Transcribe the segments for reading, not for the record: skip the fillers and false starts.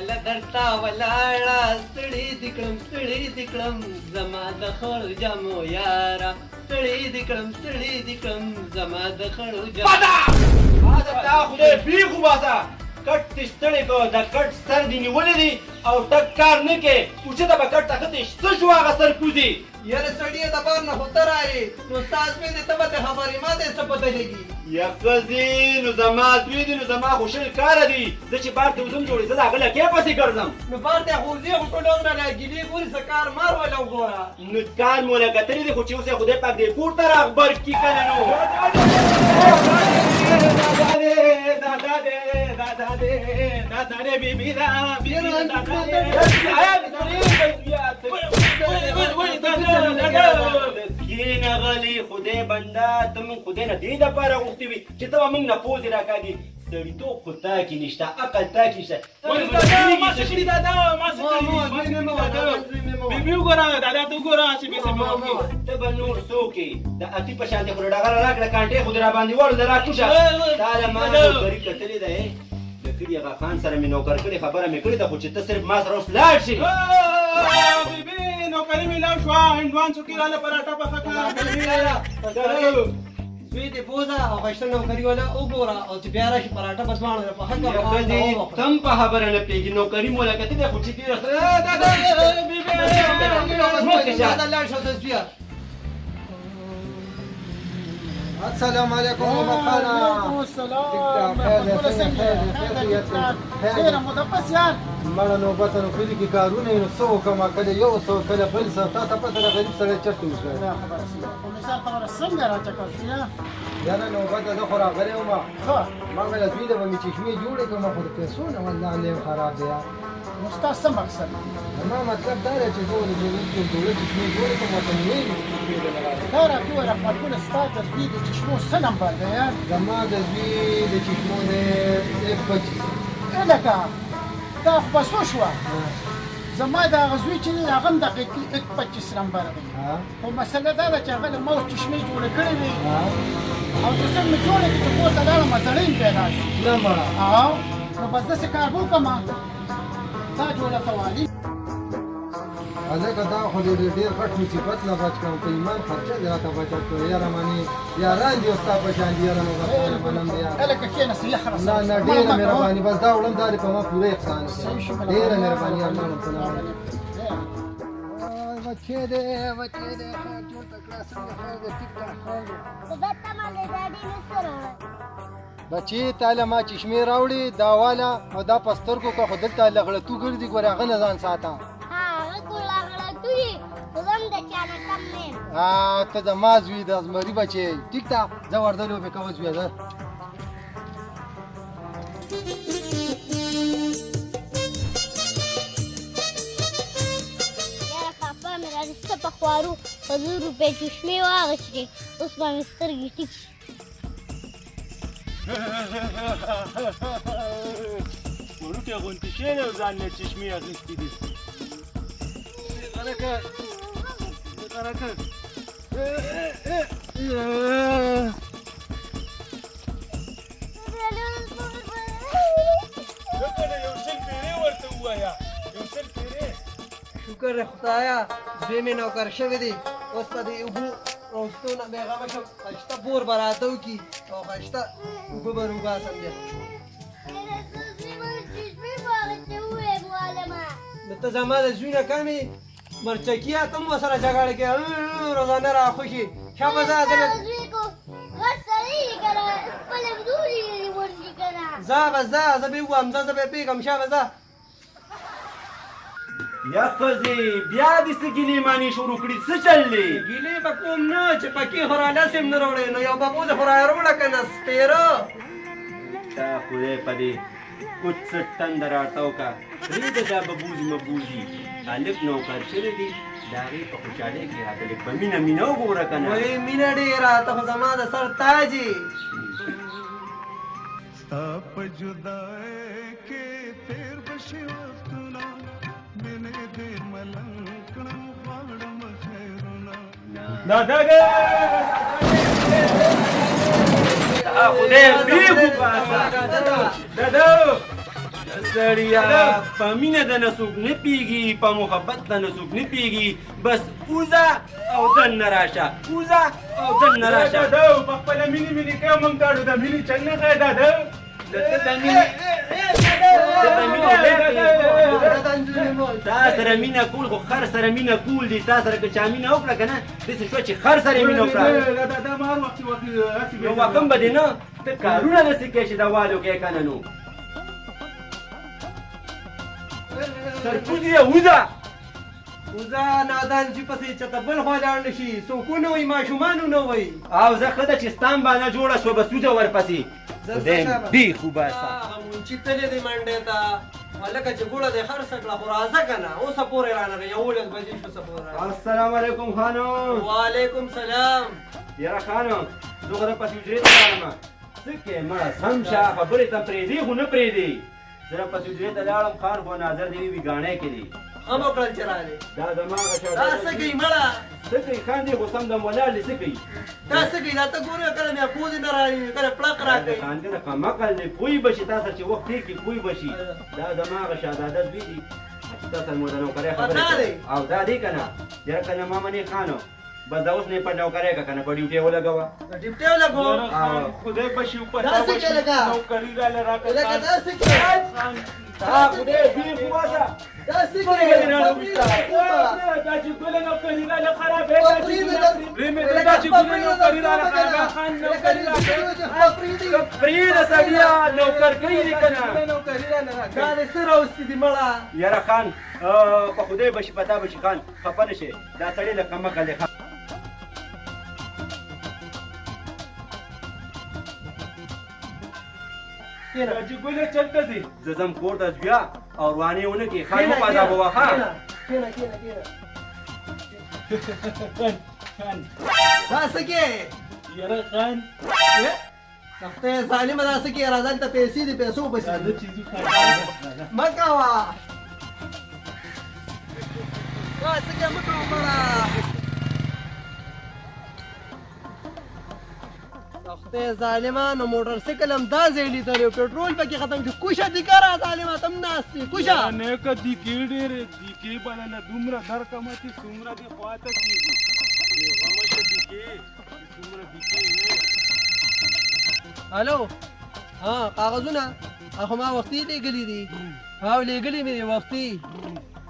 له درته ولاړه ستړي دي کړم زما د خړو جامو یاره ستړي دي کړم زما د خړو جامو ما د تا خدای بیخو باسه کټ دې ستړی کو د کټ سر دې نیولې دي او ټک کار نه کې اوچته به کټ تخته څه شو هغه سر کوزي یاره سړیه د بار نه هوته راغی نو استاد مې دې ته به خبرې ما دې څه پته لګي یا قضي نو زما دوی دي نو زما خوشل کار دي زه چې بار ته وزم جوړې زه د هغه لکې پسې ګرځم نو بار ته خوځي خو ټول عمر راګیلې ګوري څه کار مار ولا وګوره نو کار مو لګتلې دي خو چې اوس خدای پاک دې پورته راخبر کی کنه نو دادا دې بیبي دا کینه غلی خدای بنده ته مونږ خدای نه دې دپاره غوښتي وي چې ته به مونږ نه پوزې راکاږي سړیتوب خو تا کې نشته عقل تا کې نشته ته به نور څوک یې د اتي په شان دې خو ډغره راکړه کانټې خو دې راباندې وړو د راکوشه تا له ما نوکري کتلې ده د کلي هغه خان سره مې نوکر کړې خبره مې کړې ده خو چې ته صرف ما سره اوس لاړ شي نوکري مې لاړ شوه هندوان څوکې راله پراټه پخه کړه زوی دې پوزه او ښایسته نوکري والا وګوره او چې بیا راشي پراټه بس ماڼه پخه کړه تم په خبره نه پوهېږي نوکري مو لکه ته دی خو چې ډېره السلام عليكم ابو خاله. وعليكم السلام. خير مدبس یار. مړه نوبت نو کلی کې کارونه نو څو کما کله یو څو کله بل څه تا ته پته غریب سره چرته وځي. نه خبره سي. په مثال خبره څنګه راچکه شو یا؟ یا نه نوبت د خو راغلی وم. ښه. ما ویل دوی د مې چشمې جوړې کوم خو د پیسو نه والله نه خراب دی. نو ستاسو څه مقصد؟ ما مطلب دا دی چې ټول دې ټول چشمې جوړې کوم ته نه دا راکوه رحمتګل ستا د دوی د چشمو څه نمبر دی یار؟ زما د دوی د چشمو دی 125. لکه دا خو بس وشوه زما د هغه زوی چې دی هغه هم دقیق 125 نمبر دی خو مسله دا ده چې هغه له ما اوس چشمې جوړې کړې وي او چې څنګه مې جوړې کړې چې کور ته لاړم زړې مې پیدا شو نه مړه نو بس داسې کار به وکړم دا جوړه توالي ځکه دا خو دې ډېر غټ مصیبت نه بچ کړم په ایمان خرچه دې راته بچت کړو یاره مانې یاران دي ستا په شان دي یاره نو بس منم دې یاره هلکه کښېنه صحیح خلاص نه نه ډېره مهرباني بس دا وړم دا دې په ما پوره احسان ډېره مهرباني یار منم په نام بچې دې جوړ تکړه څنګه خیر دې ټیک ټاک بچې تاله ما چشمې راوړې دا والا او دا په سترګو که خو دلته لغړتو ګرځي ګورې هغه نه ځان ساته ته د ما زوی د زمري بچې ټیک ده زه ورده لوبې کوه زویه زه یاره پاپا مې راځي څه په خوارو په 100 روپۍ چشمې واخیستې اوس به مې سترګې ټیک شي وړوکی غوندې کښېنه او ځان نه چشمې اخیستې دي شکر خدایا زوی مې نوکر شوی دی اوس په دې اوبو روستو نه بېغمه شم ښایسته بور به راته وکړي او ښایسته اوبه به روباسم بیا نو ته زما د زوی نه کمې مرچکیه ته هم ورسره جګړه کوې روزانه راخوشي شابه ځه زه به ووایم ځه زه به پرېږدم شابه ځه یا ښځې بیا دې څه ګیلې مانې شروع کړي څه چل دی ګیلې به کوم نه چې پکې خو رالاسې هم نه راوړې نو یو ببوزه خو راروړه که نه سپېره دا خدای په دې کوڅ ټنده راته وکړه پرېږده دا ببوزي مبوزي هلک نوکر شوی دی د هغې په خوشحالۍ کې راته لږ په مینه مینه وګوره که نه وایي مینه ډېره ته خو زما د سر تاج یې ستا په جدای کې تېر به شي وختونه مینې دې ملنګ کړم غواړم خیرونه خدای بیخو باسه دادا سړیا په مینه د نه څوک نه پیږي په محبت د نه څوک نه پیږي بس وځه او دننه راشه وځه او دننه راشه دادا په خپله مینې کوه موږ ته د مینې چل نه ښایه دادا تا سره مینه کول خو خر سره مینه کول دي تا سره که چا مینه وکړه که نه داسې شوه چې خر سره یې مینه وکړه دا مهار وختي نو وخم به دې نه ته کارونه داسې کوې چې د والو کوې که نه نو سرکوز یې وځه وزه نادان چې پسې چېرته بل خوا لاړ نه شي څوک ونه وایي ماشومان ونه وایي او زه ښه ده چې ستا باندې جوړه شوه بس وځه ورپسې خدای بې خوبه ستا هغه مونچي تللی دی منډې ته هلکه چې ګوړه دې خرڅه کړه خو راځه که نه اوسه پورې رانغی 11 بجې شو څه پورې السلام علیکم خانم وعلیکم سلام یاره خانم زه خو درپسې حجرې ته لاړم څه کې مړه سم شه خبرې ته پرېږدي خو نه پرېږدي زه درپسې حجرې ته لاړم خان خو ناظر دې وي ګاڼی کې دي هم وکړل چې راغلې دا زما هغه دا څه کوي مړه څه کوي خان دې خو سم دم ولاړ دي څه کوي دا څه کوي دا ته ګورې کله مې پوزې نه راړي کله پړق راکوي خان دې کمقل دی پوی بشي تا سره چې وخت تېر کړي پوی بشي دا زما هغه شهزاده زوی دي چې تا سره مو د نوکرۍ خبرې کوي او دا دی که نه یاره که نه ما منې خانو بس دا اوس نه په نوکرۍ که که نه په ډیوټۍ ولګوه ډیپټۍ ولګو خدای بشي په دا څه کې لګه نوکري راله راکړه لکه دا څه کې دا خدای بې خوبه دا څه کې دا چې ګله نوکري راله خرابې دا چې ګله نوکري راله خرابې خان نوکري راله پرېږده سړیه نوکر کوي دي که نه دا دې څه راوستي دي مړه یاره خان په خدای بشي په تا بشي خان خفه نه شې دا سړی له کمقل دی دا چې ګله چلته ځي زه ځم کور ته بیا او روانې ونه کړي خان مو پازا به وخه کېنه دا څه کې یاره خان خدای ظالمه دا څه کې راځه دلته پیسې دي پیسو پسې دا چیزو خان مه کوه دا څه کې مه کوه مړه خدای ظالمه نو موټر سایکل هم دا ځای لیدلی پټرول پکې ختم شو کوشه دي که را ظالمه ته هم ناست یې کوشه نیکه دیکې ډېرې دیکې بلله دومره درکمه چې څومره دې خواته کېږي بېغمه شه دیکې چې څومره دیکې وې الو ها کاغذونه خو ما وختي لېږلي دي او لېږلي مې دي وختي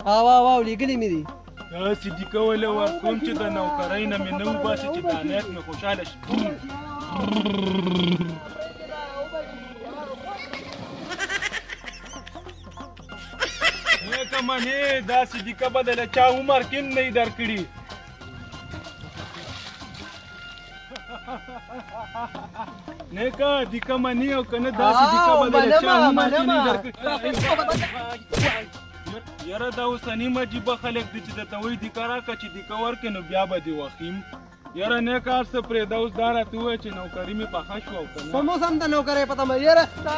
او لېږلي مې دي داسې دیکه وله ورکوم چې د نوکرۍ نه مې نه وباسي چې دا نیت مې خوشحاله شي نیکه منې داسې دیکه به د له چا عمر کې هم نه یې درکړي نیکه دیکه منې او که نه داسې دیکه به د له چا عمر کې نه درکړي یاره دا اوسني مجیبه خلک دي چې درته وایي دیکه راکړه چې دیکه ورکړې نو بیا به دې وخیم یاره نیکه هر څه پرېږده اوس دا راته ووایه چې نوکري مې پخه شوه او که نه اوس هم د نوکرۍ پته مې یاره ستا